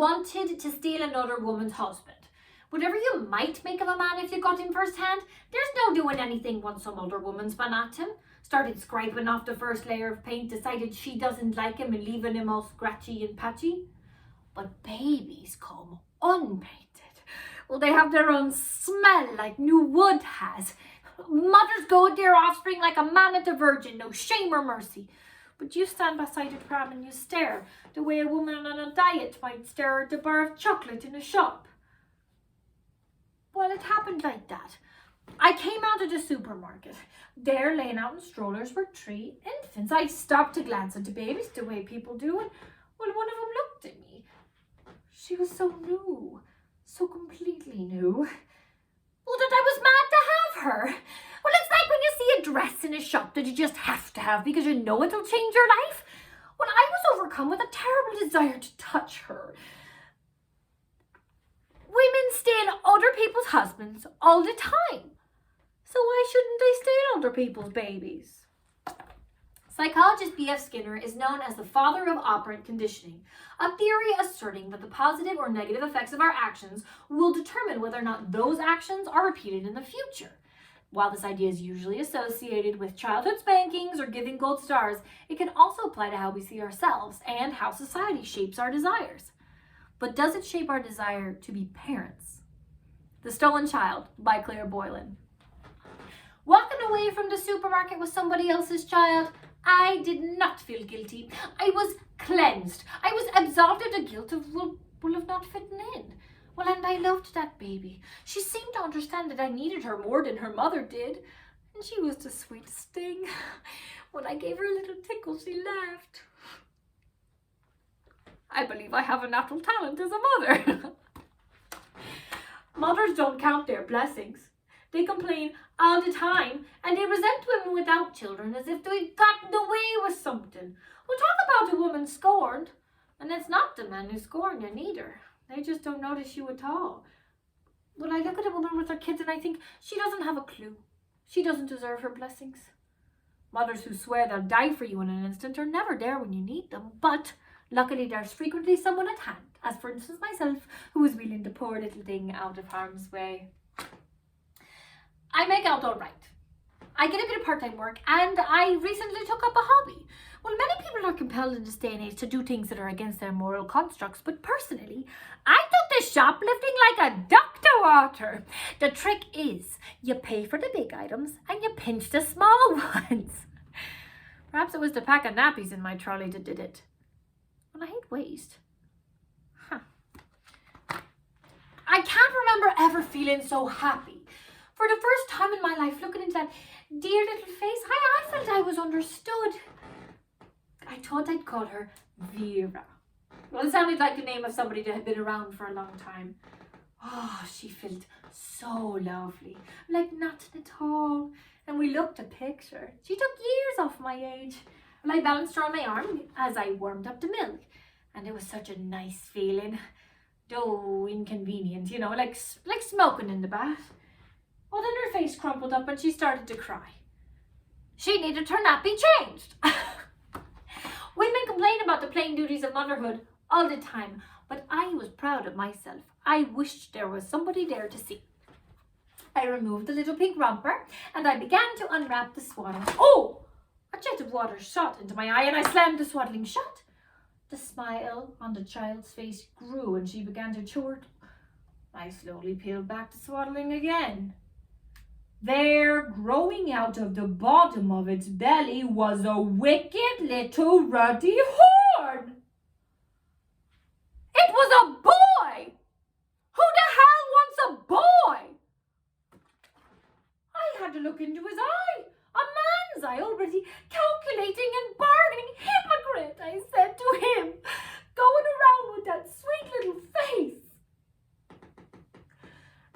wanted to steal another woman's husband. Whatever you might make of a man if you got him firsthand, there's no doing anything once some other woman's been at him. Started scraping off the first layer of paint, decided she doesn't like him and leaving him all scratchy and patchy. But babies come unpainted. Well, they have their own smell like new wood has. Mothers go at their offspring like a man at a virgin, no shame or mercy. But you stand beside a pram and you stare, the way a woman on a diet might stare at a bar of chocolate in a shop. Well, it happened like that. I came out of the supermarket. There, laying out in strollers, were 3 infants. I stopped to glance at the babies the way people do, and well, one of them looked at me. She was so new, so completely new. Well, that I was mad to have her. Well, it's like when you see a dress in a shop that you just have to have because you know it'll change your life. Well, I was overcome with a terrible desire to touch her. Women steal other people's husbands all the time. So why shouldn't they steal other people's babies? Psychologist B.F. Skinner is known as the father of operant conditioning, a theory asserting that the positive or negative effects of our actions will determine whether or not those actions are repeated in the future. While this idea is usually associated with childhood spankings or giving gold stars, it can also apply to how we see ourselves and how society shapes our desires. But does it shape our desire to be parents? The Stolen Child by Claire Boylan. Walking away from the supermarket with somebody else's child, I did not feel guilty. I was cleansed. I was absolved of the guilt of not fitting in. Well, and I loved that baby. She seemed to understand that I needed her more than her mother did. And she was the sweetest thing. When I gave her a little tickle, she laughed. I believe I have a natural talent as a mother. Mothers don't count their blessings. They complain all the time, and they resent women without children as if they've gotten away with something. We'll talk about a woman scorned, and it's not the men who scorn you neither. They just don't notice you at all. When I look at a woman with her kids and I think she doesn't have a clue. She doesn't deserve her blessings. Mothers who swear they'll die for you in an instant are never there when you need them, but luckily there's frequently someone at hand, as for instance myself, who is willing to poor little thing out of harm's way. I make out all right. I get a bit of part-time work, and I recently took up a hobby. Well, many people are compelled in this day and age to do things that are against their moral constructs, but personally, I took this shoplifting like a duck to water. The trick is, you pay for the big items, and you pinch the small ones. Perhaps it was the pack of nappies in my trolley that did it. Well, I hate waste. I can't remember ever feeling so happy. For the first time in my life, looking into that dear little face, I felt I was understood. I thought I'd call her Vera. Well, it sounded like the name of somebody that had been around for a long time. Oh, she felt so lovely, like nothing at all. And we looked a picture. She took years off my age. Well, I balanced her on my arm as I warmed up the milk. And it was such a nice feeling, though inconvenient, like smoking in the bath. Well, then her face crumpled up and she started to cry. She needed her nappy changed. Women complain about the plain duties of motherhood all the time, but I was proud of myself. I wished there was somebody there to see. I removed the little pink romper and I began to unwrap the swaddling. Oh! A jet of water shot into my eye and I slammed the swaddling shut. The smile on the child's face grew and she began to chort. I slowly peeled back the swaddling again. There, growing out of the bottom of its belly, was a wicked little ruddy horn. It was a boy! Who the hell wants a boy? I had to look into his eye. A man's eye, already calculating and bargaining. Hypocrite, I said to him, going around with that sweet little face.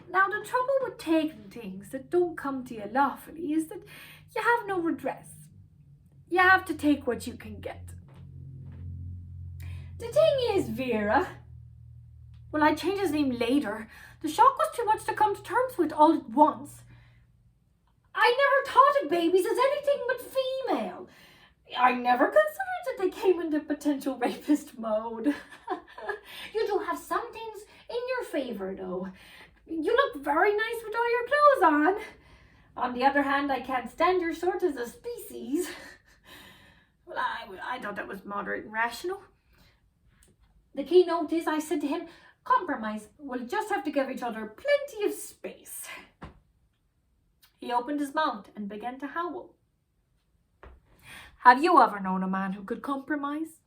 Now, the trouble with taking things that don't come to you lawfully is that you have no redress. You have to take what you can get. The thing is, Vera, well, I changed his name later. The shock was too much to come to terms with all at once. I never thought of babies as anything but female. I never considered that they came into potential rapist mode. You do have some things in your favour, though. You look very nice with all your clothes on. On the other hand, I can't stand your sort as a species. Well, I thought that was moderate and rational. The keynote is, I said to him, compromise. We'll just have to give each other plenty of space. He opened his mouth and began to howl. Have you ever known a man who could compromise?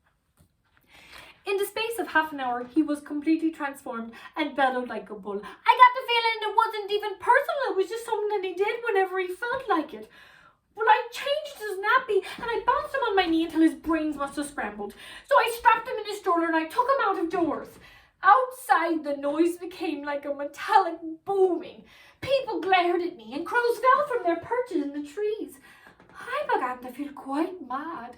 In the space of half an hour, he was completely transformed and bellowed like a bull. I got the feeling it wasn't even personal. It was just something that he did whenever he felt like it. Well, I changed his nappy and I bounced him on my knee until his brains must have scrambled. So I strapped him in his stroller and I took him out of doors. Outside, the noise became like a metallic booming. People glared at me and crows fell from their perches in the trees. I began to feel quite mad.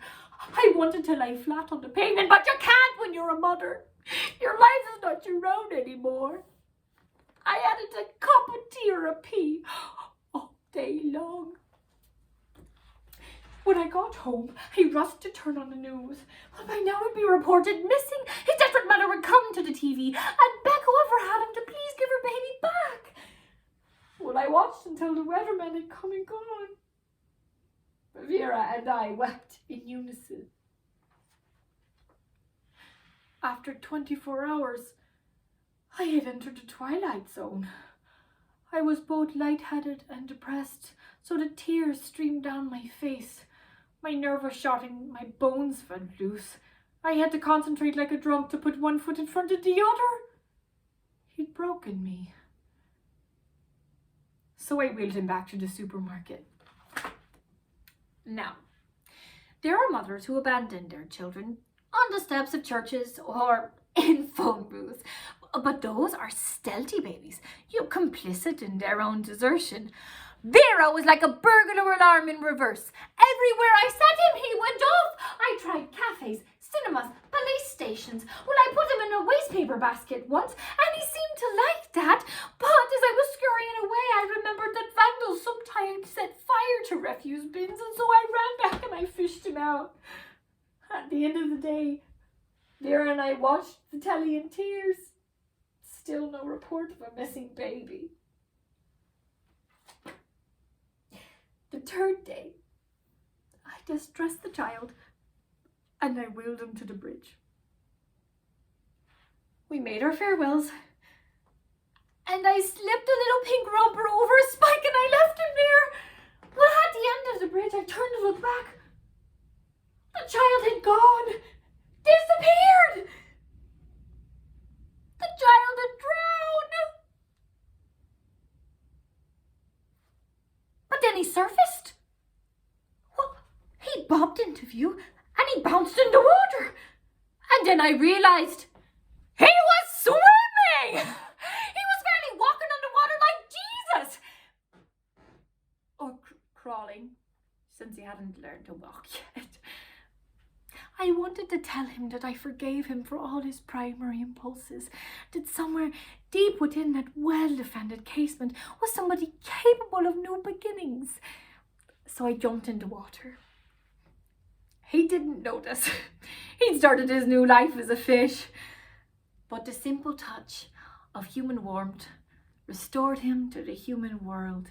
I wanted to lie flat on the pavement, but you can't when you're a mother. Your life is not your own anymore. I added a cup of tea or a pea all day long. When I got home, I rushed to turn on the news. Well, by now it'd be reported missing. His desperate mother would come to the TV and beg whoever had him to please give her baby back. Well, I watched until the weatherman had come and gone. Vera and I wept in unison. After 24 hours, I had entered the twilight zone. I was both lightheaded and depressed, so the tears streamed down my face. My nerve was shotting, my bones fell loose. I had to concentrate like a drunk to put one foot in front of the other. He'd broken me. So I wheeled him back to the supermarket. Now, there are mothers who abandon their children on the steps of churches or in phone booths, but those are stealthy babies, complicit in their own desertion. Vera was like a burglar alarm in reverse. Everywhere I sat him, he went off. I tried cafes, cinemas, police stations. Well, I put him in a wastepaper basket once, and he seemed to like that. But as I was scurrying away, I remembered that vandals sometimes set fire to refuse bins, and so I ran back and I fished him out. At the end of the day, Vera and I watched the telly in tears. Still no report of a missing baby. The third day, I distressed the child and I wheeled him to the bridge. We made our farewells and I slipped a little pink romper over a spike and I left him there. Well, at the end of the bridge, I turned to look back. The child had gone, disappeared. The child had drowned. But then he surfaced. Well, he bobbed into view and he bounced in the water. And then I realized he was swimming. He was fairly walking underwater like Jesus. Or crawling, since he hadn't learned to walk yet. I wanted to tell him that I forgave him for all his primary impulses, that somewhere deep within that well-defended casement was somebody capable of new beginnings. So I jumped into water. He didn't notice. He'd started his new life as a fish. But the simple touch of human warmth restored him to the human world.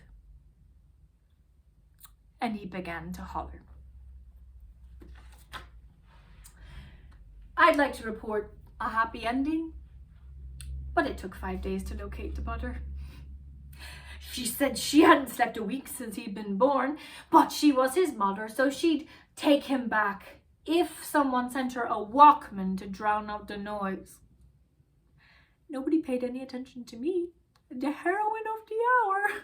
And he began to holler. I'd like to report a happy ending, but it took 5 days to locate the mother. She said she hadn't slept a week since he'd been born, but she was his mother, so she'd take him back if someone sent her a Walkman to drown out the noise. Nobody paid any attention to me, the heroine of the hour,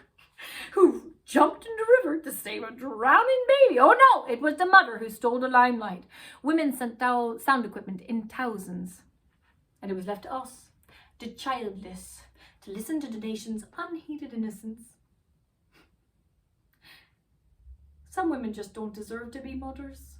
who jumped in the river to save a drowning baby. Oh no, it was the mother who stole the limelight. Women sent sound equipment in thousands. And it was left to us, the childless, to listen to the nation's unheeded innocence. Some women just don't deserve to be mothers.